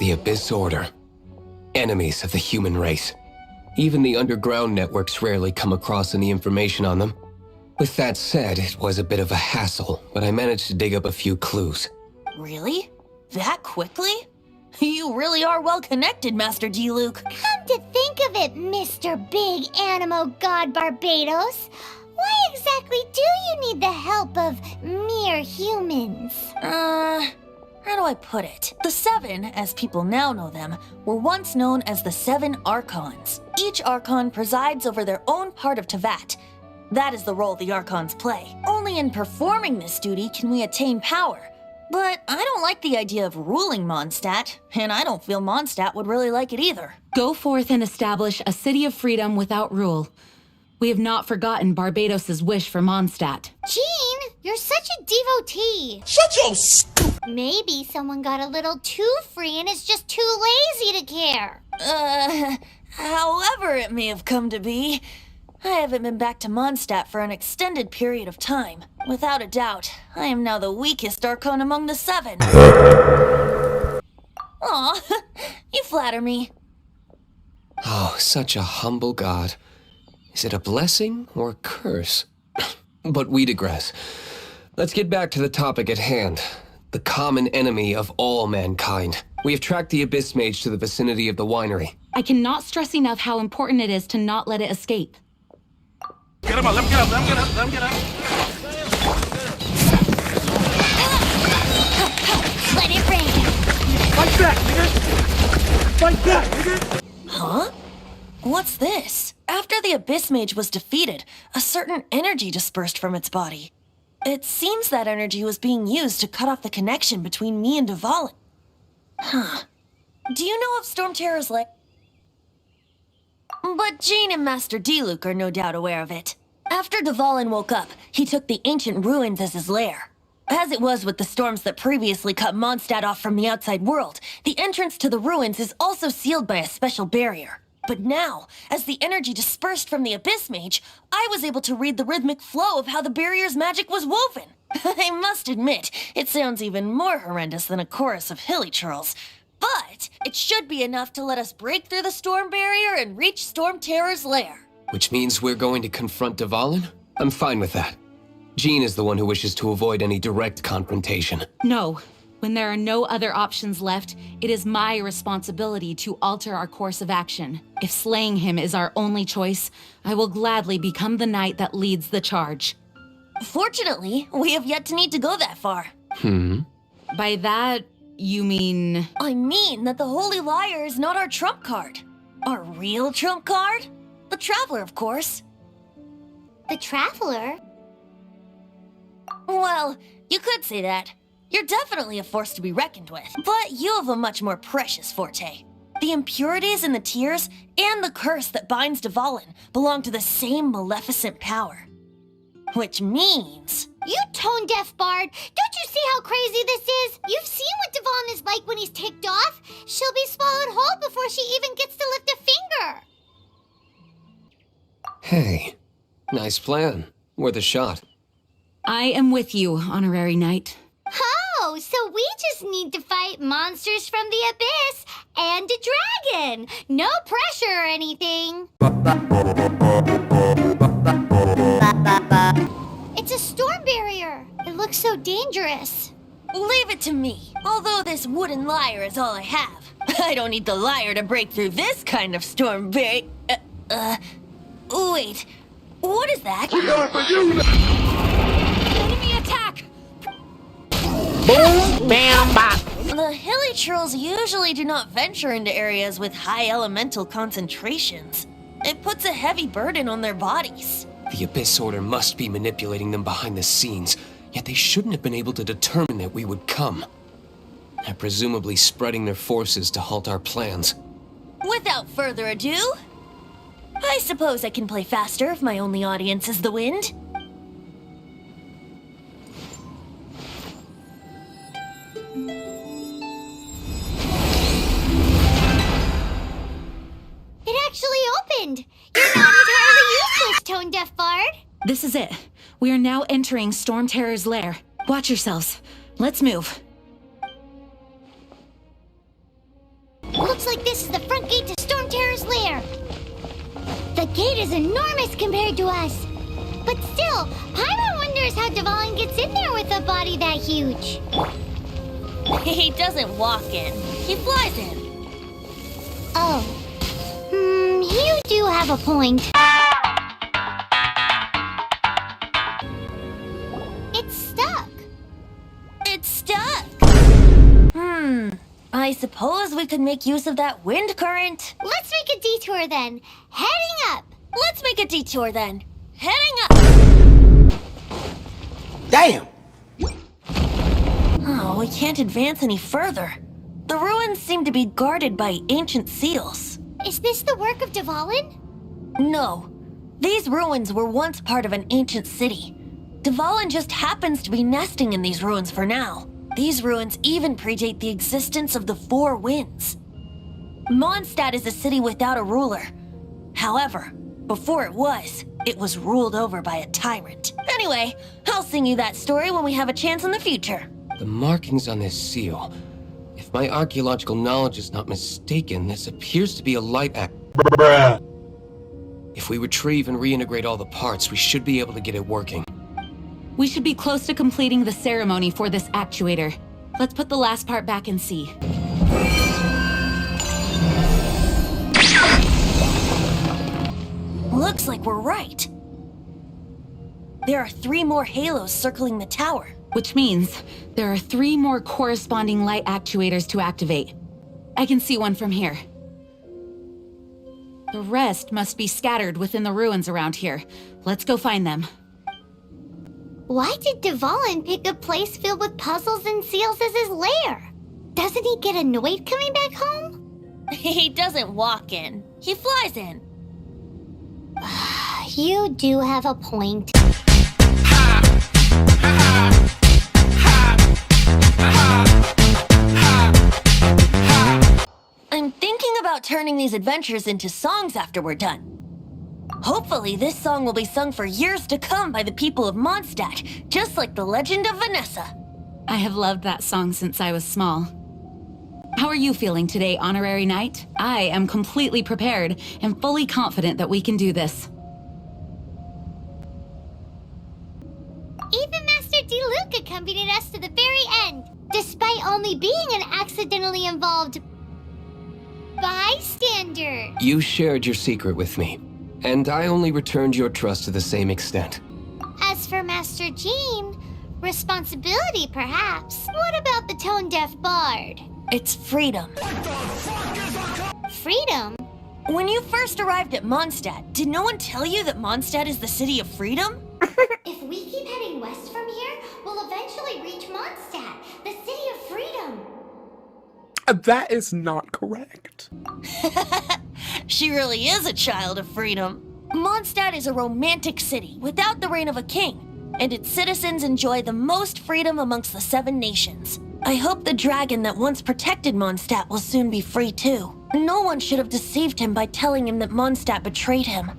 The Abyss Order. Enemies of the human race. Even the underground networks rarely come across any information on them. With that said, it was a bit of a hassle, but I managed to dig up a few clues. Really? That quickly? You really are well connected, Master D-Luke. Come to think of it, Mr. Big Animo God Barbados, why exactly do you need the help of mere humans? How do I put it? The Seven, as people now know them, were once known as the Seven Archons. Each Archon presides over their own part of Teyvat. That is the role the Archons play. Only in performing this duty can we attain power. But I don't like the idea of ruling Mondstadt, and I don't feel Mondstadt would really like it either. Go forth and establish a city of freedom without rule. We have not forgotten Barbados' wish for Mondstadt. Jean, you're such a devotee. Shut your Maybe someone got a little too free and is just too lazy to care. However it may have come to be, I haven't been back to Mondstadt for an extended period of time. Without a doubt, I am now the weakest Archon among the Seven. Aw, you flatter me. Oh, such a humble god. Is it a blessing or a curse? But we digress. Let's get back to the topic at hand. The common enemy of all mankind. We have tracked the Abyss Mage to the vicinity of the winery. I cannot stress enough how important it is to not let it escape. Get him up, let him get up, let him get up, let him get up. Let it rain. Fight back, nigga! Fight back, nigga! Huh? What's this? After the Abyss Mage was defeated, a certain energy dispersed from its body. It seems that energy was being used to cut off the connection between me and Dvalin. Huh. Do you know of Storm Terror's lair? But Jean and Master D-Luke are no doubt aware of it. After Dvalin woke up, he took the ancient ruins as his lair. As it was with the storms that previously cut Mondstadt off from the outside world, the entrance to the ruins is also sealed by a special barrier. But now, as the energy dispersed from the Abyss Mage, I was able to read the rhythmic flow of how the barrier's magic was woven. I must admit, it sounds even more horrendous than a chorus of hilly churls. But it should be enough to let us break through the storm barrier and reach Storm Terror's lair. Which means we're going to confront Dvalin? I'm fine with that. Jean is the one who wishes to avoid any direct confrontation. No. When there are no other options left, it is my responsibility to alter our course of action. If slaying him is our only choice, I will gladly become the knight that leads the charge. Fortunately, we have yet to need to go that far. By that, you mean... I mean that the Holy Liar is not our trump card. Our real trump card? The Traveler, of course. The Traveler? Well, you could say that. You're definitely a force to be reckoned with, but you have a much more precious forte. The impurities in the tears and the curse that binds Dvalin belong to the same maleficent power. Which means... You tone-deaf bard! Don't you see how crazy this is? You've seen what Dvalin is like when he's ticked off. She'll be swallowed whole before she even gets to lift a finger. Hey, nice plan. Worth a shot. I am with you, honorary knight. Oh, so we just need to fight monsters from the abyss and a dragon. No pressure or anything. It's a storm barrier. It looks so dangerous. Leave it to me. Although this wooden lyre is all I have, I don't need the lyre to break through this kind of storm barrier. Wait. What is that? We going for you! Enemy attack! Boom, bam, bop. The hilly trolls usually do not venture into areas with high elemental concentrations. It puts a heavy burden on their bodies. The Abyss Order must be manipulating them behind the scenes, yet they shouldn't have been able to determine that we would come. They're presumably spreading their forces to halt our plans. Without further ado, I suppose I can play faster if my only audience is the wind. It actually opened. You're not entirely useless, tone-deaf bard. This is it. We are now entering Storm Terror's lair. Watch yourselves. Let's move. Looks like this is the front gate to Storm Terror's lair. The gate is enormous compared to us. But still, Paimon wonders how Dvalin gets in there with a body that huge. He doesn't walk in. He flies in. Oh. You do have a point. It's stuck. It's stuck. I suppose we could make use of that wind current. Let's make a detour then. Heading up. Let's make a detour then. Heading up. Damn! Oh, we can't advance any further. The ruins seem to be guarded by ancient seals. Is this the work of Dvalin? No. These ruins were once part of an ancient city. Dvalin just happens to be nesting in these ruins for now. These ruins even predate the existence of the Four Winds. Mondstadt is a city without a ruler. However, before it was ruled over by a tyrant. Anyway, I'll sing you that story when we have a chance in the future. The markings on this seal. If my archaeological knowledge is not mistaken, this appears to be a light act. If we retrieve and reintegrate all the parts, we should be able to get it working. We should be close to completing the ceremony for this actuator. Let's put the last part back and see. Looks like we're right. There are 3 more halos circling the tower. Which means there are 3 more corresponding light actuators to activate. I can see one from here. The rest must be scattered within the ruins around here. Let's go find them. Why did Dvalin pick a place filled with puzzles and seals as his lair? Doesn't he get annoyed coming back home? He doesn't walk in. He flies in. You do have a point. I'm thinking about turning these adventures into songs after we're done. Hopefully, this song will be sung for years to come by the people of Mondstadt, just like the legend of Vanessa. I have loved that song since I was small. How are you feeling today, Honorary Knight? I am completely prepared and fully confident that we can do this. Even Master Diluc accompanied us to the very end, despite only being an accidentally involved bystander. You shared your secret with me, and I only returned your trust to the same extent. As for Master Jean, responsibility perhaps. What about the tone-deaf bard? It's freedom. Freedom? When you first arrived at Mondstadt, did no one tell you that Mondstadt is the city of freedom? If we keep heading west from here, we'll eventually reach Mondstadt, the city of freedom. That is not correct. She really is a child of freedom. Mondstadt is a romantic city without the reign of a king, and its citizens enjoy the most freedom amongst the 7 nations. I hope the dragon that once protected Mondstadt will soon be free too. No one should have deceived him by telling him that Mondstadt betrayed him.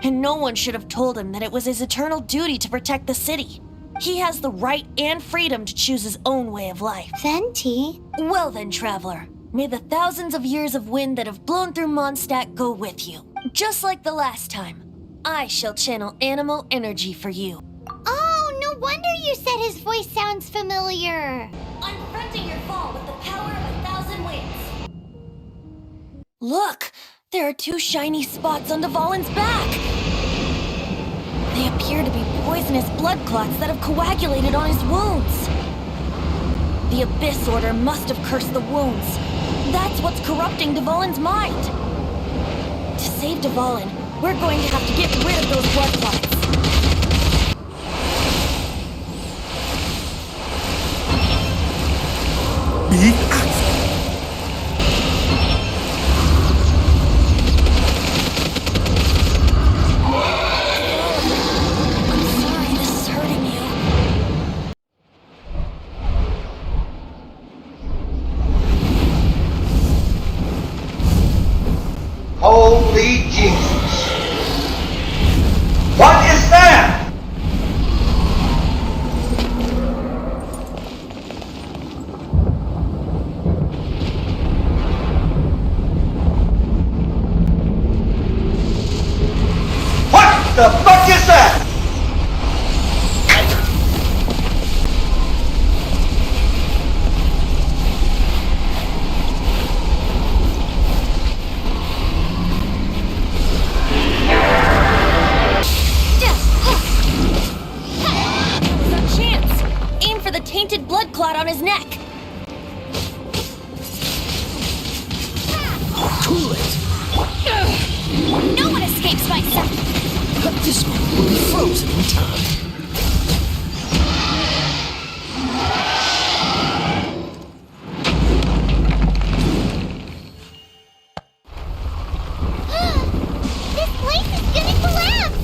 And no one should have told him that it was his eternal duty to protect the city. He has the right and freedom to choose his own way of life. Venti? Well then, traveler, may the thousands of years of wind that have blown through Mondstadt go with you. Just like the last time, I shall channel animal energy for you. Oh, no wonder you said his voice sounds familiar. I'm fronting your fall with the power of 1,000 winds. Look, there are 2 shiny spots on Dvalin's back. They appear to be poisonous blood clots that have coagulated on his wounds. The Abyss Order must have cursed the wounds. That's what's corrupting Dvalin's mind. To save Dvalin, we're going to have to get rid of those blood clots. I'm sorry this is hurting you. Holy Jesus! What is that? The fuck is that? No chance! Aim for the tainted blood clot on his neck! Too late. No one escapes my sight! But this one will be frozen in time. This place is gonna collapse!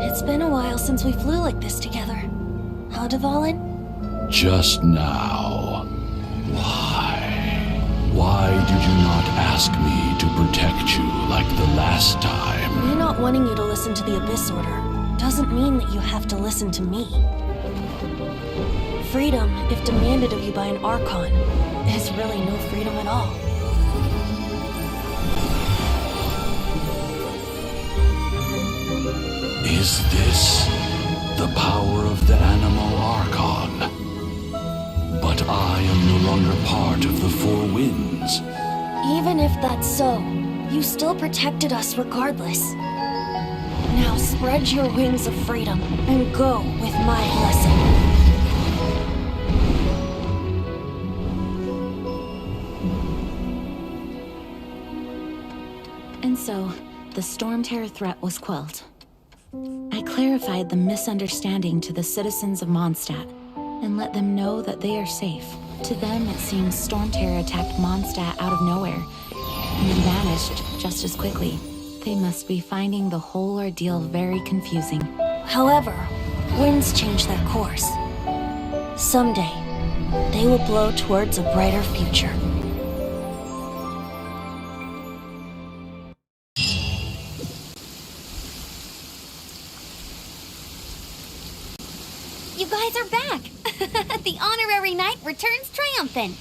It's been a while since we flew like this together. Huh, Dvalin? Just now. Why? Why did you not ask me to protect you like the last time? Me not wanting you to listen to the Abyss Order doesn't mean that you have to listen to me. Freedom, if demanded of you by an Archon, is really no freedom at all. Is this the power of the Animo Archon? But I am no longer part of the Four Winds. Even if that's so, you still protected us regardless. Now spread your wings of freedom and go with my blessing. And so, the Storm Terror threat was quelled. I clarified the misunderstanding to the citizens of Mondstadt and let them know that they are safe. To them, it seems Storm Terror attacked Mondstadt out of nowhere and then vanished just as quickly. They must be finding the whole ordeal very confusing. However, winds change their course. Someday, they will blow towards a brighter future. You guys are back! The honorary knight returns triumphant.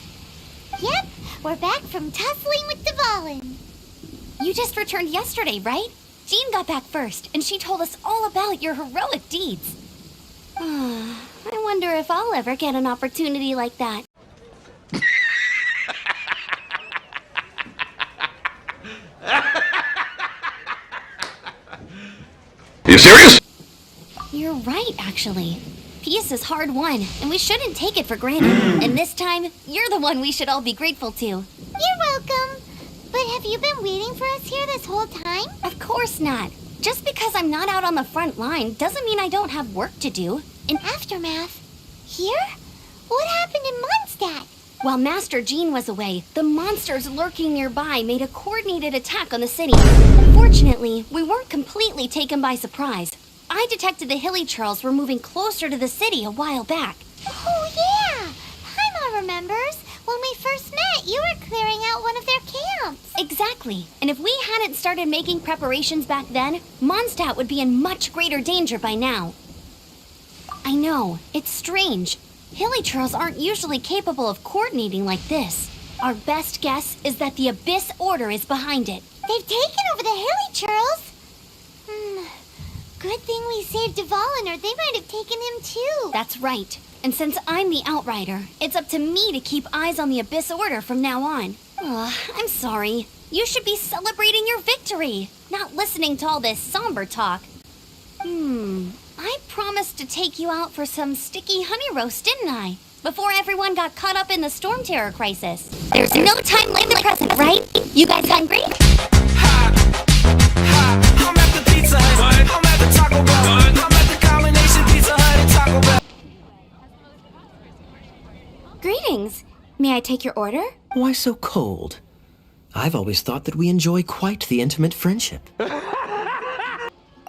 Yep, we're back from tussling with Dvalin. You just returned yesterday, right? Jean got back first, and she told us all about your heroic deeds. I wonder if I'll ever get an opportunity like that. You serious? You're right, actually. Peace is hard won, and we shouldn't take it for granted. And this time, you're the one we should all be grateful to. You're welcome. But have you been waiting for us here this whole time? Of course not. Just because I'm not out on the front line doesn't mean I don't have work to do. In Aftermath? Here? What happened in Mondstadt? While Master Jean was away, the monsters lurking nearby made a coordinated attack on the city. Fortunately, we weren't completely taken by surprise. I detected the Hilly Churls were moving closer to the city a while back. Oh yeah! Paimon remembers. When we first met, you were clearing out one of their camps. Exactly. And if we hadn't started making preparations back then, Mondstadt would be in much greater danger by now. I know, it's strange. Hilly Churls aren't usually capable of coordinating like this. Our best guess is that the Abyss Order is behind it. They've taken over the Hilly Churls? Good thing we saved Dvalin, or they might have taken him too. That's right. And since I'm the Outrider, it's up to me to keep eyes on the Abyss Order from now on. I'm sorry. You should be celebrating your victory, not listening to all this somber talk. I promised to take you out for some sticky honey roast, didn't I? Before everyone got caught up in the Storm Terror crisis. There's no time limit present, right? You guys hungry? I'm at the Pizza Hut. I'm at the Taco Bell. I'm at the combination Pizza Hut and Taco Bell. Greetings. May I take your order? Why so cold? I've always thought that we enjoy quite the intimate friendship.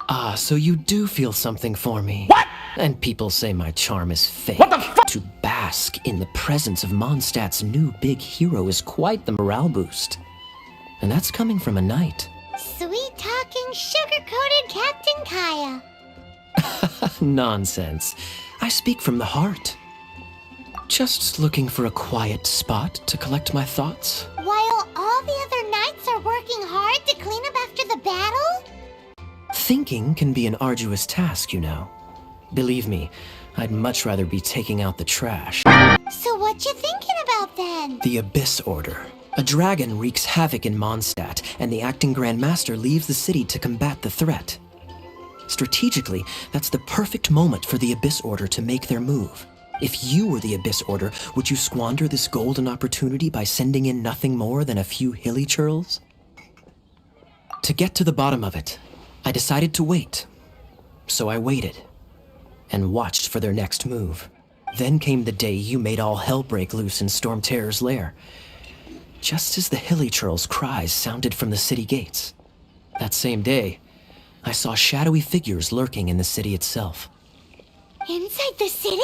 Ah, so you do feel something for me. What? And people say my charm is fake. What the fuck? Too bad. task in the presence of Mondstadt's new big hero is quite the morale boost. And that's coming from a knight. Sweet-talking, sugar-coated Captain Kaya. Nonsense. I speak from the heart. Just looking for a quiet spot to collect my thoughts. While all the other knights are working hard to clean up after the battle? Thinking can be an arduous task, you know. Believe me, I'd much rather be taking out the trash. So what you thinking about then? The Abyss Order. A dragon wreaks havoc in Mondstadt, and the acting Grand Master leaves the city to combat the threat. Strategically, that's the perfect moment for the Abyss Order to make their move. If you were the Abyss Order, would you squander this golden opportunity by sending in nothing more than a few hilly churls? To get to the bottom of it, I decided to wait. So I waited, and watched for their next move. Then came the day you made all hell break loose in Storm Terror's lair. Just as the hilly churls' cries sounded from the city gates. That same day, I saw shadowy figures lurking in the city itself. Inside the city?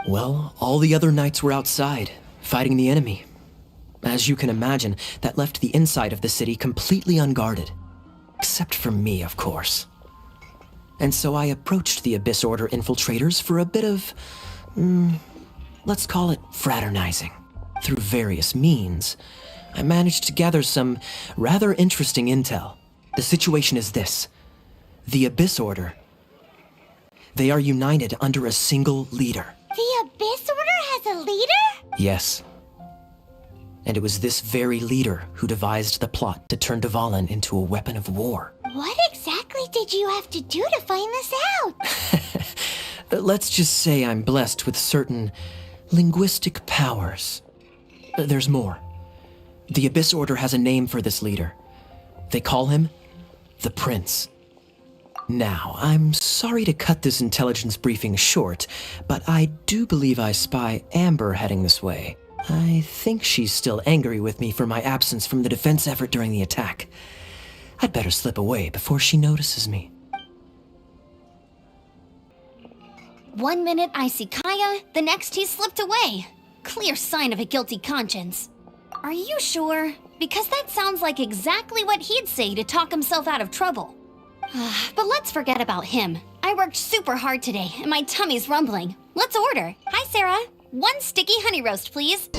Well, all the other knights were outside, fighting the enemy. As you can imagine, that left the inside of the city completely unguarded. Except for me, of course. And so I approached the Abyss Order infiltrators for a bit of, let's call it fraternizing. Through various means, I managed to gather some rather interesting intel. The situation is this. The Abyss Order. They are united under a single leader. The Abyss Order has a leader? Yes. And it was this very leader who devised the plot to turn Dvalin into a weapon of war. What exactly did you have to do to find this out? Let's just say I'm blessed with certain linguistic powers. There's more. The Abyss Order has a name for this leader. They call him the Prince. Now, I'm sorry to cut this intelligence briefing short, but I do believe I spy Amber heading this way. I think she's still angry with me for my absence from the defense effort during the attack. I'd better slip away before she notices me. 1 minute I see Kaya, the next he slipped away. Clear sign of a guilty conscience. Are you sure? Because that sounds like exactly what he'd say to talk himself out of trouble. But let's forget about him. I worked super hard today, and my tummy's rumbling. Let's order. Hi, Sarah. 1 sticky honey roast, please.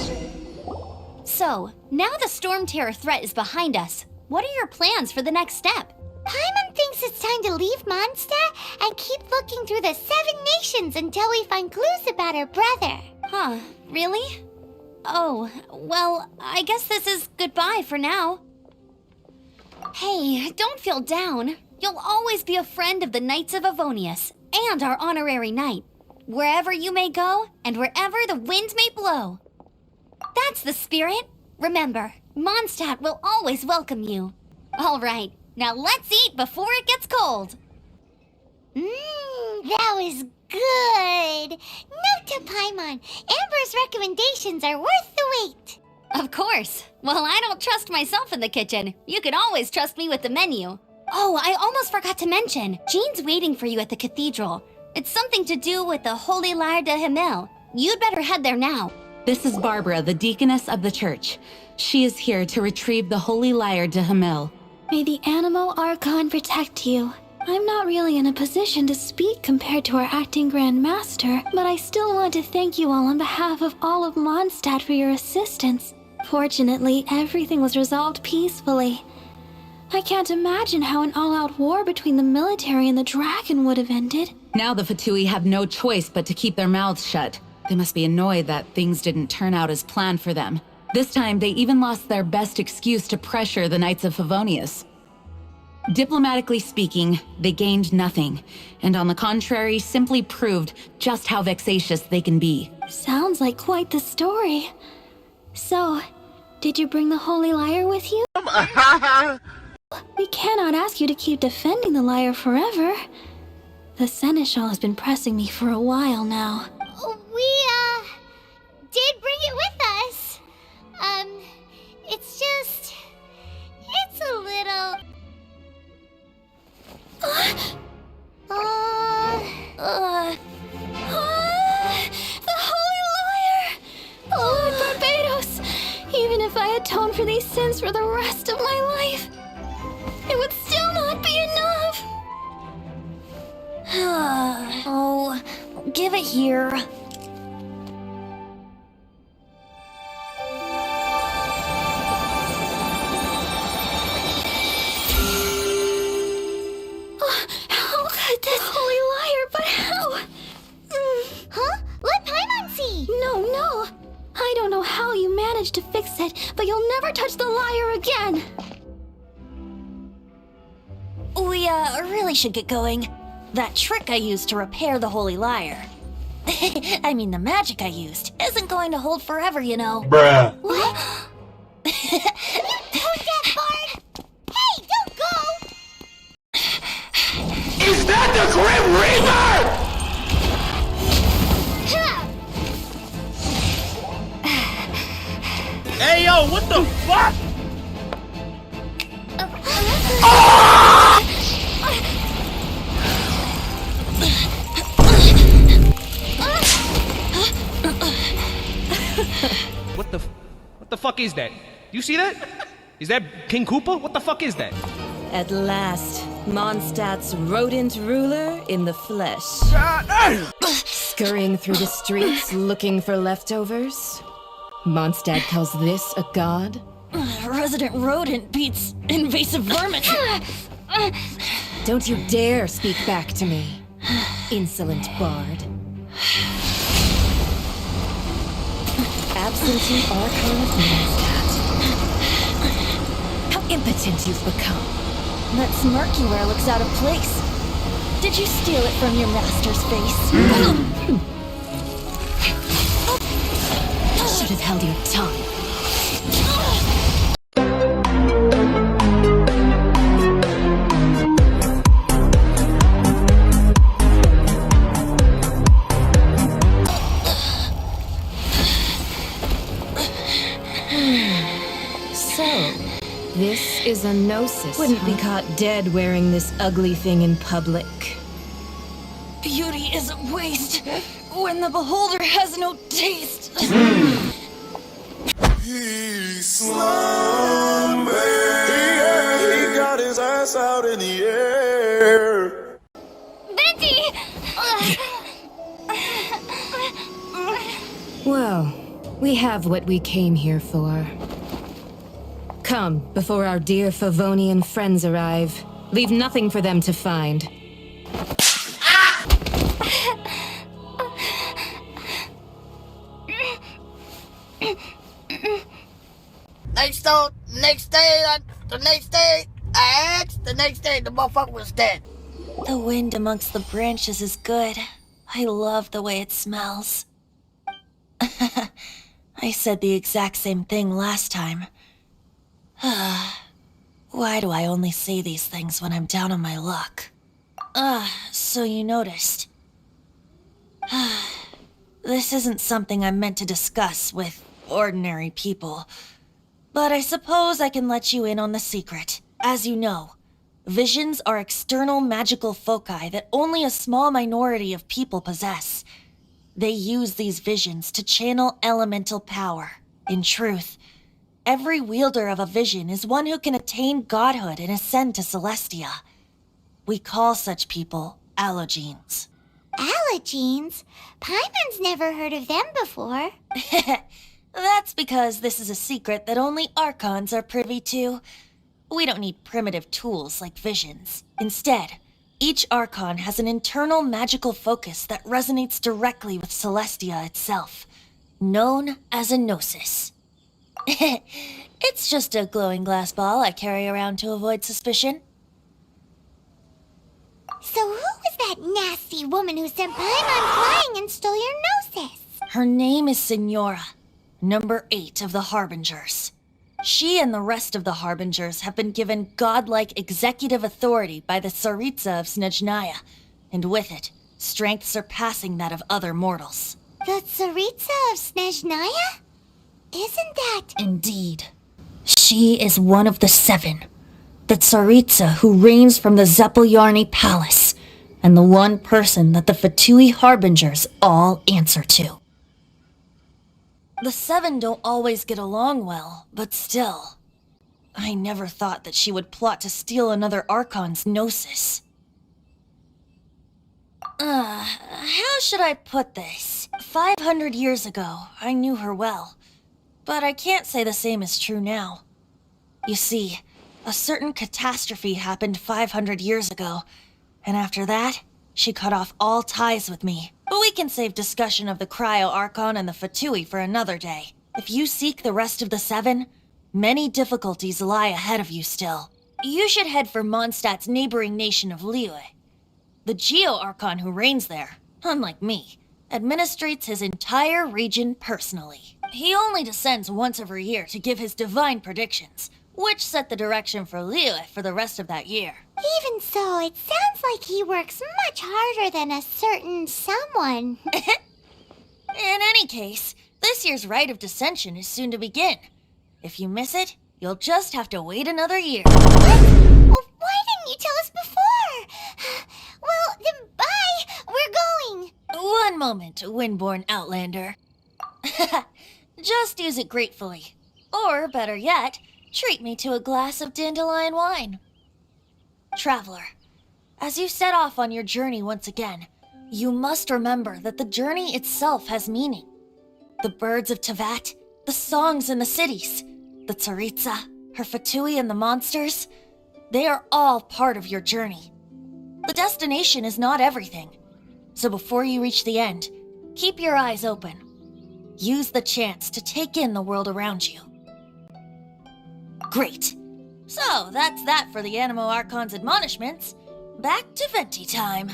So, now the Storm Terror threat is behind us. What are your plans for the next step? Paimon thinks it's time to leave Mondstadt and keep looking through the 7 nations until we find clues about her brother. Huh, really? Oh, well, I guess this is goodbye for now. Hey, don't feel down. You'll always be a friend of the Knights of Avonius and our honorary knight. Wherever you may go and wherever the wind may blow. That's the spirit. Remember, Mondstadt will always welcome you. All right, now let's eat before it gets cold. That was good. Note to Paimon, Amber's recommendations are worth the wait. Of course. Well, I don't trust myself in the kitchen. You can always trust me with the menu. Oh, I almost forgot to mention. Jean's waiting for you at the cathedral. It's something to do with the Holy Lyre de Himmel. You'd better head there now. This is Barbara, the deaconess of the church. She is here to retrieve the Holy Lyre de Himmel. May the Animo Archon protect you. I'm not really in a position to speak compared to our acting Grand Master, but I still want to thank you all on behalf of all of Mondstadt for your assistance. Fortunately, everything was resolved peacefully. I can't imagine how an all-out war between the military and the dragon would have ended. Now the Fatui have no choice but to keep their mouths shut. They must be annoyed that things didn't turn out as planned for them. This time, they even lost their best excuse to pressure the Knights of Favonius. Diplomatically speaking, they gained nothing, and on the contrary, simply proved just how vexatious they can be. Sounds like quite the story. So, did you bring the Holy Lyre with you? We cannot ask you to keep defending the lyre forever. The Seneschal has been pressing me for a while now. We, did bring it with us. It's a little... The Holy Lyre! Oh, give it here. How could this holy liar, but how? Huh? Let Paimon see! No. I don't know how you managed to fix it, but you'll never touch the liar again. We, really should get going. That trick I used to repair the holy liar. I mean, the magic I used isn't going to hold forever, you know. Bruh. What? You told that Bard! Hey, don't go! Is that the Grim Reaper? Hey, yo, what the fuck? What the fuck is that? You see that? Is that King Koopa? What the fuck is that? At last, Mondstadt's rodent ruler in the flesh. Scurrying through the streets looking for leftovers. Mondstadt calls this a god? Resident rodent beats invasive vermin. Don't you dare speak back to me, insolent bard. Absentee Archon of Mondstadt. How impotent you've become. That smirk you wear looks out of place. Did you steal it from your master's face? Should have held your tongue. This is a gnosis. Wouldn't be caught dead wearing this ugly thing in public. Beauty is a waste when the beholder has no taste. He slumbered. He got his ass out in the air. Venti! Well, we have what we came here for. Come, before our dear Favonian friends arrive. Leave nothing for them to find. The next day, the motherfucker was dead. The wind amongst the branches is good. I love the way it smells. I said the exact same thing last time. Why do I only say these things when I'm down on my luck? So you noticed. This isn't something I'm meant to discuss with ordinary people. But I suppose I can let you in on the secret. As you know, visions are external magical foci that only a small minority of people possess. They use these visions to channel elemental power. In truth, every wielder of a vision is one who can attain godhood and ascend to Celestia. We call such people allogenes. Allogenes? Paimon's never heard of them before. That's because this is a secret that only Archons are privy to. We don't need primitive tools like visions. Instead, each Archon has an internal magical focus that resonates directly with Celestia itself, known as a gnosis. It's just a glowing glass ball I carry around to avoid suspicion. So who was that nasty woman who sent Paimon flying and stole your gnosis? Her name is Signora, number 8 of the Harbingers. She and the rest of the Harbingers have been given godlike executive authority by the Tsaritsa of Snezhnaya, and with it, strength surpassing that of other mortals. The Tsaritsa of Snezhnaya? Isn't that... Indeed. She is one of the 7. The Tsaritsa who reigns from the Zeppeljärni Palace, and the one person that the Fatui Harbingers all answer to. The 7 don't always get along well, but still. I never thought that she would plot to steal another Archon's gnosis. How should I put this? 500 years ago, I knew her well. But I can't say the same is true now. You see, a certain catastrophe happened 500 years ago, and after that, she cut off all ties with me. But we can save discussion of the Cryo Archon and the Fatui for another day. If you seek the rest of the seven, many difficulties lie ahead of you still. You should head for Mondstadt's neighboring nation of Liyue. The Geo-Archon who reigns there, unlike me, administrates his entire region personally. He only descends once every year to give his divine predictions, which set the direction for Liyue for the rest of that year. Even so, it sounds like he works much harder than a certain someone. In any case, this year's Rite of Descension is soon to begin. If you miss it, you'll just have to wait another year. What? Why didn't you tell us before? Well, then bye! We're going! One moment, Windborn Outlander. Just use it gratefully. Or, better yet, treat me to a glass of dandelion wine. Traveler, as you set off on your journey once again, you must remember that the journey itself has meaning. The birds of Tevat, the songs in the cities, the Tsaritsa, her Fatui and the monsters, they are all part of your journey. The destination is not everything. So before you reach the end, keep your eyes open. Use the chance to take in the world around you. Great. So, that's that for the lmao Archon's admonishments. Back to Venti time.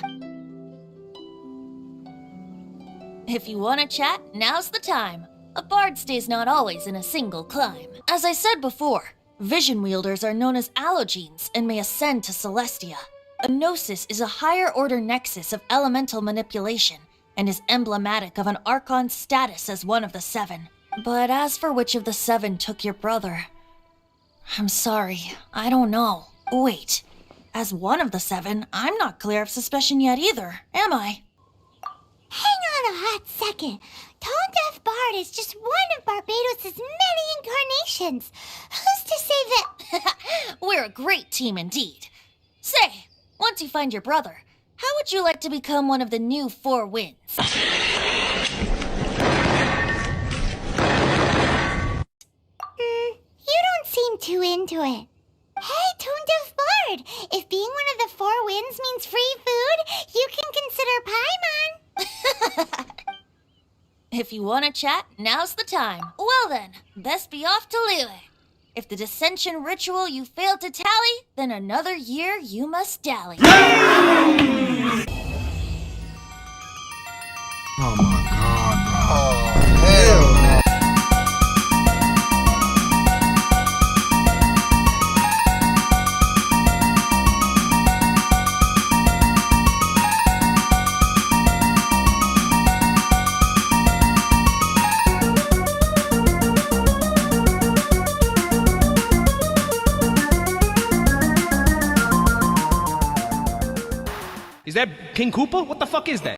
If you want to chat, now's the time. A bard stays not always in a single climb. As I said before, vision wielders are known as allogenes and may ascend to Celestia. A gnosis is a higher-order nexus of elemental manipulation and is emblematic of an Archon's status as one of the seven. But as for which of the seven took your brother, I'm sorry, I don't know. Wait, as one of the seven, I'm not clear of suspicion yet either, am I? Hang on a hot second. Tone Deaf Bard is just one of Barbados' many incarnations. Who's to say that... We're a great team indeed. Say, once you find your brother, how would you like to become one of the new Four Winds? You don't seem too into it. Hey, Tone Deaf Bard, if being one of the Four Winds means free food, you can consider Paimon. If you want to chat, now's the time. Well then, best be off to Liyue. If the dissension ritual you failed to tally, then another year you must dally. Oh my god, bro. Oh, hell no. Is that King Koopa? What the fuck is that?